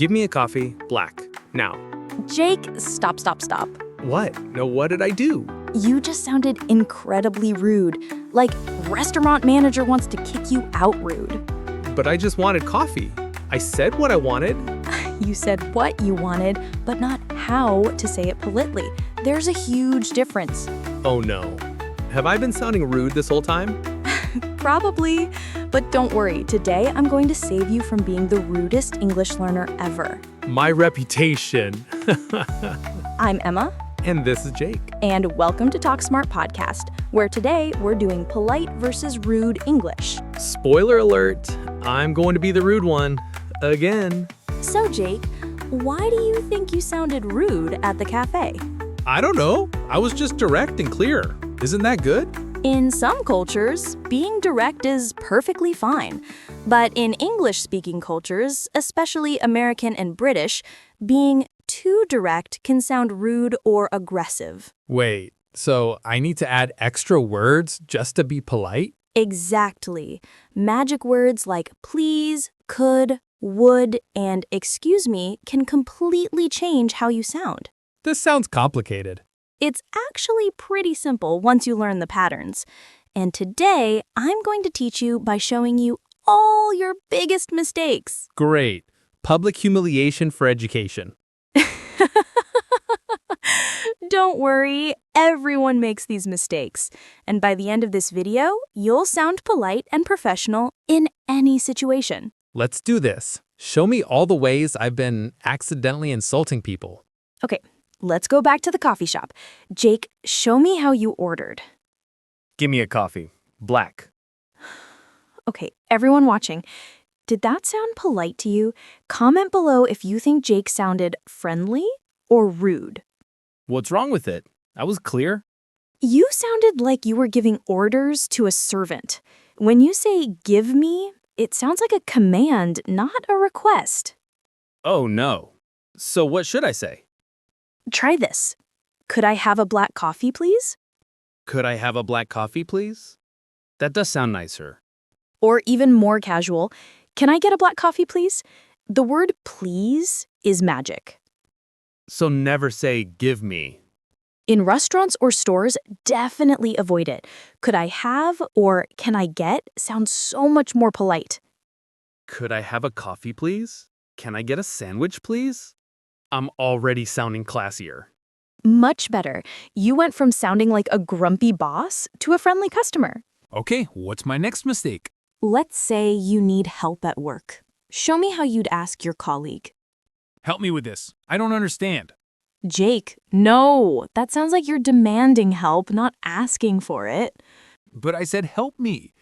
Give me a coffee, black. Now. Jake, stop. What? No, what did I do? You just sounded incredibly rude. Like restaurant manager wants to kick you out rude. But I just wanted coffee. I said what I wanted. You said what you wanted, but not how to say it politely. There's a huge difference. Oh no. Have I been sounding rude this whole time? Probably. But don't worry, today I'm going to save you from being the rudest English learner ever. My reputation. I'm Emma. And this is Jake. And welcome to Talk Smart Podcast, where today we're doing polite versus rude English. Spoiler alert, I'm going to be the rude one. Again. So Jake, why do you think you sounded rude at the cafe? I don't know. I was just direct and clear. Isn't that good? In some cultures, being direct is perfectly fine. But in English-speaking cultures, especially American and British, being too direct can sound rude or aggressive. Wait, so I need to add extra words just to be polite? Exactly. Magic words like please, could, would, and excuse me can completely change how you sound. This sounds complicated. It's actually pretty simple once you learn the patterns. And today, I'm going to teach you by showing you all your biggest mistakes. Great. Public humiliation for education. Don't worry, everyone makes these mistakes. And by the end of this video, you'll sound polite and professional in any situation. Let's do this. Show me all the ways I've been accidentally insulting people. Okay, let's go back to the coffee shop. Jake, show me how you ordered. Give me a coffee. Black. Okay, everyone watching, did that sound polite to you? Comment below if you think Jake sounded friendly or rude. What's wrong with it? I was clear. You sounded like you were giving orders to a servant. When you say give me, it sounds like a command, not a request. Oh no. So what should I say? Try this. Could I have a black coffee, please? Could I have a black coffee, please? That does sound nicer. Or even more casual, can I get a black coffee, please? The word please is magic. So never say give me. In restaurants or stores, definitely avoid it. Could I have or can I get sounds so much more polite. Could I have a coffee, please? Can I get a sandwich, please? I'm already sounding classier. Much better. You went from sounding like a grumpy boss to a friendly customer. Okay, what's my next mistake? Let's say you need help at work. Show me how you'd ask your colleague. Help me with this. I don't understand. Jake, no. That sounds like you're demanding help, not asking for it. But I said help me.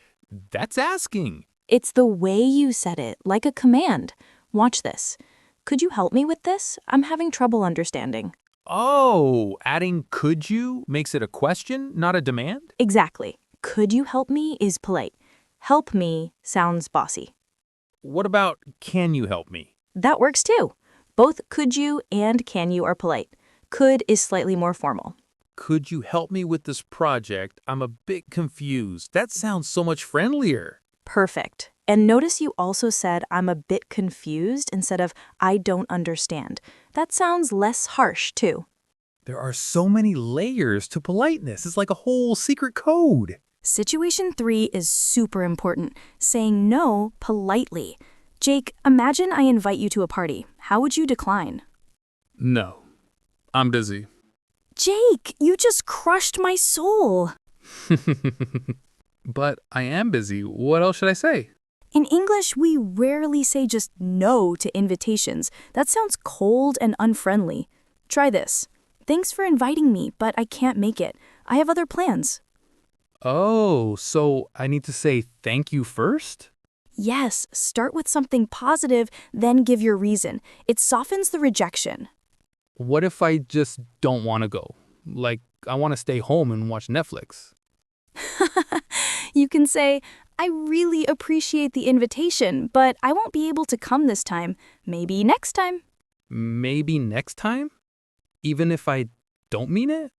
That's asking. It's the way you said it, like a command. Watch this. Could you help me with this? I'm having trouble understanding. Oh, adding could you makes it a question, not a demand? Exactly. Could you help me is polite. Help me sounds bossy. What about can you help me? That works too. Both could you and can you are polite. Could is slightly more formal. Could you help me with this project? I'm a bit confused. That sounds so much friendlier. Perfect. And notice you also said I'm a bit confused instead of I don't understand. That sounds less harsh too. There are so many layers to politeness. It's like a whole secret code. Situation 3 is super important. Saying no politely. Jake, imagine I invite you to a party. How would you decline? No, I'm busy. Jake, you just crushed my soul. But I am busy. What else should I say? In English, we rarely say just no to invitations. That sounds cold and unfriendly. Try this. Thanks for inviting me, but I can't make it. I have other plans. Oh, so I need to say thank you first? Yes, start with something positive, then give your reason. It softens the rejection. What if I just don't want to go? Like, I want to stay home and watch Netflix. You can say, I really appreciate the invitation, but I won't be able to come this time. Maybe next time. Maybe next time? Even if I don't mean it?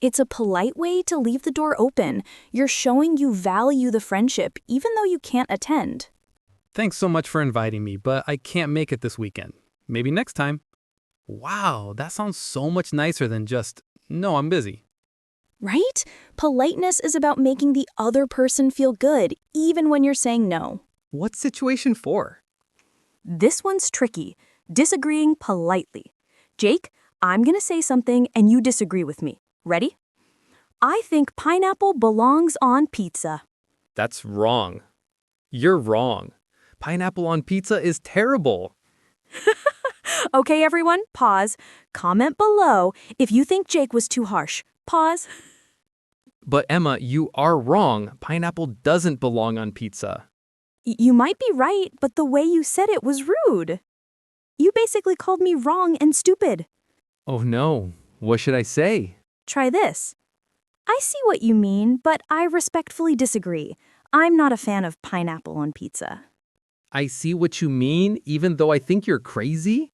It's a polite way to leave the door open. You're showing you value the friendship, even though you can't attend. Thanks so much for inviting me, but I can't make it this weekend. Maybe next time. Wow, that sounds so much nicer than just, no, I'm busy. Right? Politeness is about making the other person feel good, even when you're saying no. What's situation 4? This one's tricky. Disagreeing politely. Jake, I'm gonna say something and you disagree with me. Ready? I think pineapple belongs on pizza. That's wrong. You're wrong. Pineapple on pizza is terrible. Okay, everyone, pause. Comment below if you think Jake was too harsh. Pause. But Emma, you are wrong. Pineapple doesn't belong on pizza. You might be right, but the way you said it was rude. You basically called me wrong and stupid. Oh no, what should I say? Try this. I see what you mean, but I respectfully disagree. I'm not a fan of pineapple on pizza. I see what you mean, even though I think you're crazy?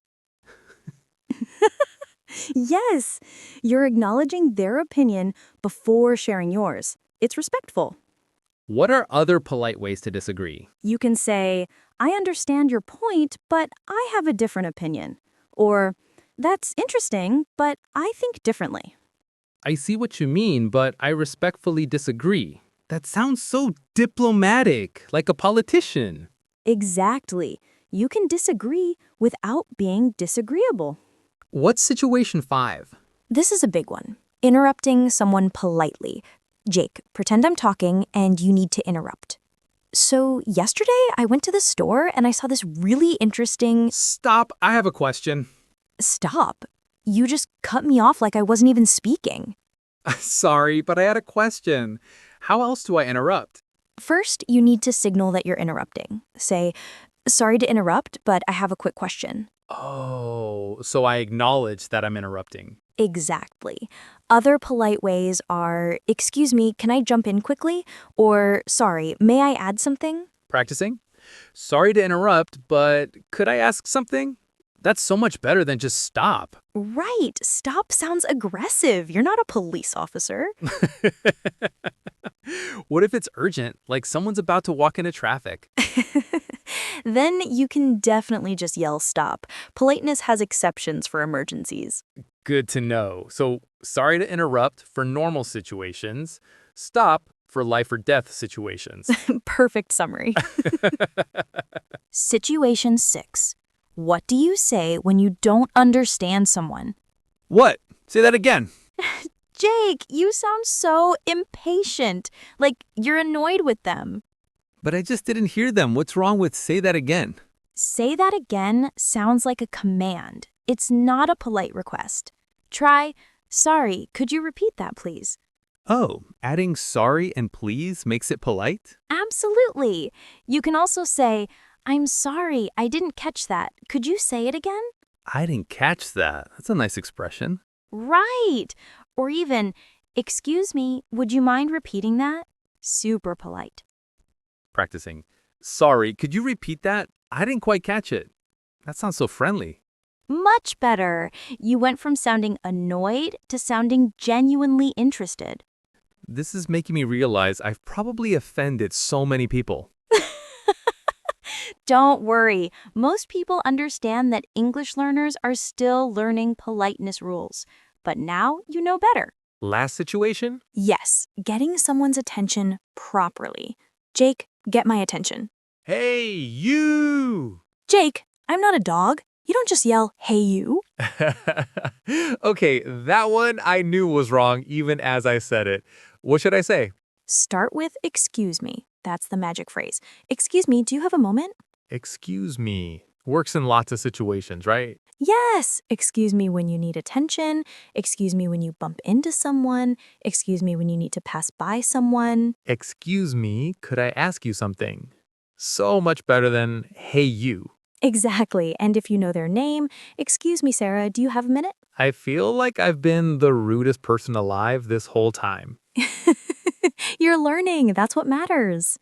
Yes, you're acknowledging their opinion before sharing yours. It's respectful. What are other polite ways to disagree? You can say, I understand your point, but I have a different opinion. Or, that's interesting, but I think differently. I see what you mean, but I respectfully disagree. That sounds so diplomatic, like a politician. Exactly. You can disagree without being disagreeable. What's situation 5? This is a big one. Interrupting someone politely. Jake, pretend I'm talking and you need to interrupt. So, yesterday I went to the store and I saw this really interesting... Stop, I have a question. Stop. You just cut me off like I wasn't even speaking. Sorry, but I had a question. How else do I interrupt? First, you need to signal that you're interrupting. Say, sorry to interrupt, but I have a quick question. Oh, so I acknowledge that I'm interrupting. Exactly. Other polite ways are, excuse me, can I jump in quickly? Or, sorry, may I add something? Practicing? Sorry to interrupt, but could I ask something? That's so much better than just stop. Right. Stop sounds aggressive. You're not a police officer. What if it's urgent, like someone's about to walk into traffic? Then you can definitely just yell stop. Politeness has exceptions for emergencies. Good to know. So, sorry to interrupt for normal situations. Stop for life or death situations. Perfect summary. Situation 6. What do you say when you don't understand someone? What? Say that again. Jake, you sound so impatient. Like you're annoyed with them. But I just didn't hear them. What's wrong with say that again? Say that again sounds like a command. It's not a polite request. Try, sorry, could you repeat that, please? Oh, adding sorry and please makes it polite? Absolutely. You can also say, I'm sorry, I didn't catch that. Could you say it again? I didn't catch that. That's a nice expression. Right. Or even, excuse me, would you mind repeating that? Super polite. Practicing. Sorry, could you repeat that? I didn't quite catch it. That sounds so friendly. Much better. You went from sounding annoyed to sounding genuinely interested. This is making me realize I've probably offended so many people. Don't worry. Most people understand that English learners are still learning politeness rules. But now you know better. Last situation? Yes, getting someone's attention properly. Jake, get my attention. Hey, you! Jake, I'm not a dog. You don't just yell, hey you. Okay, that one I knew was wrong even as I said it. What should I say? Start with excuse me. That's the magic phrase. Excuse me, do you have a moment? Excuse me. Works in lots of situations, right? Yes. Excuse me when you need attention. Excuse me when you bump into someone. Excuse me when you need to pass by someone. Excuse me, could I ask you something? So much better than hey you. Exactly. And if you know their name, excuse me, Sarah, do you have a minute? I feel like I've been the rudest person alive this whole time. You're learning. That's what matters.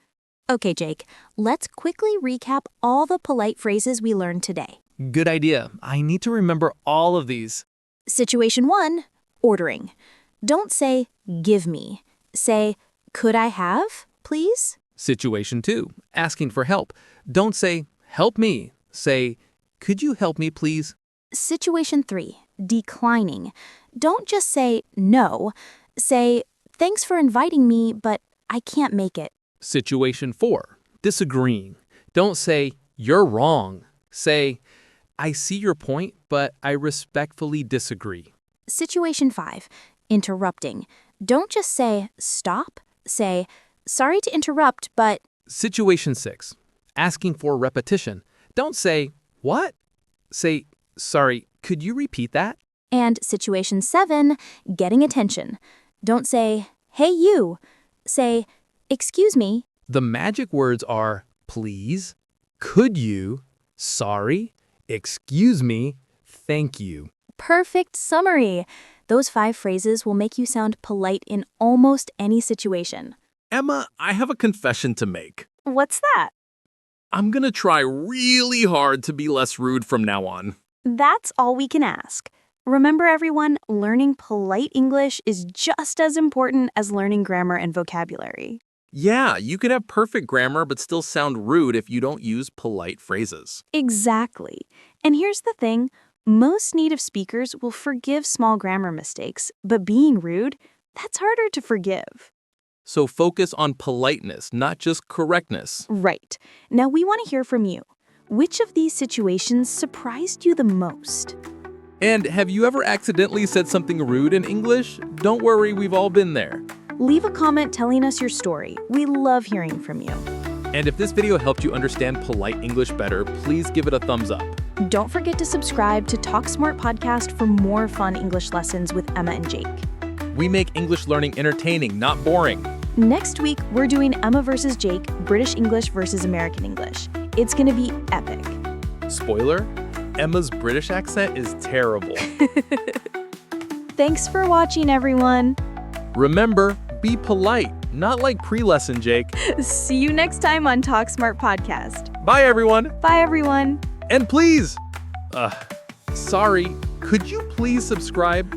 Okay, Jake, let's quickly recap all the polite phrases we learned today. Good idea. I need to remember all of these. Situation 1, ordering. Don't say, give me. Say, could I have, please? Situation 2, asking for help. Don't say, help me. Say, could you help me, please? Situation 3, declining. Don't just say no. Say, thanks for inviting me, but I can't make it. Situation 4, disagreeing. Don't say, you're wrong. Say, I see your point, but I respectfully disagree. Situation 5, interrupting. Don't just say, stop. Say, sorry to interrupt, but... Situation 6, asking for repetition. Don't say, what? Say, sorry, could you repeat that? And situation 7, getting attention. Don't say, hey you. Say, excuse me. The magic words are please, could you, sorry, excuse me, thank you. Perfect summary. Those 5 phrases will make you sound polite in almost any situation. Emma, I have a confession to make. What's that? I'm gonna try really hard to be less rude from now on. That's all we can ask. Remember, everyone, learning polite English is just as important as learning grammar and vocabulary. Yeah, you could have perfect grammar but still sound rude if you don't use polite phrases. Exactly. And here's the thing. Most native speakers will forgive small grammar mistakes, but being rude, that's harder to forgive. So focus on politeness, not just correctness. Right. Now we want to hear from you. Which of these situations surprised you the most? And have you ever accidentally said something rude in English? Don't worry, we've all been there. Leave a comment telling us your story. We love hearing from you. And if this video helped you understand polite English better, please give it a thumbs up. Don't forget to subscribe to Talk Smart Podcast for more fun English lessons with Emma and Jake. We make English learning entertaining, not boring. Next week, we're doing Emma versus Jake, British English versus American English. It's going to be epic. Spoiler, Emma's British accent is terrible. Thanks for watching, everyone. Remember, be polite, not like pre-lesson, Jake. See you next time on Talk Smart Podcast. Bye, everyone. Bye, everyone. And please, sorry, could you please subscribe?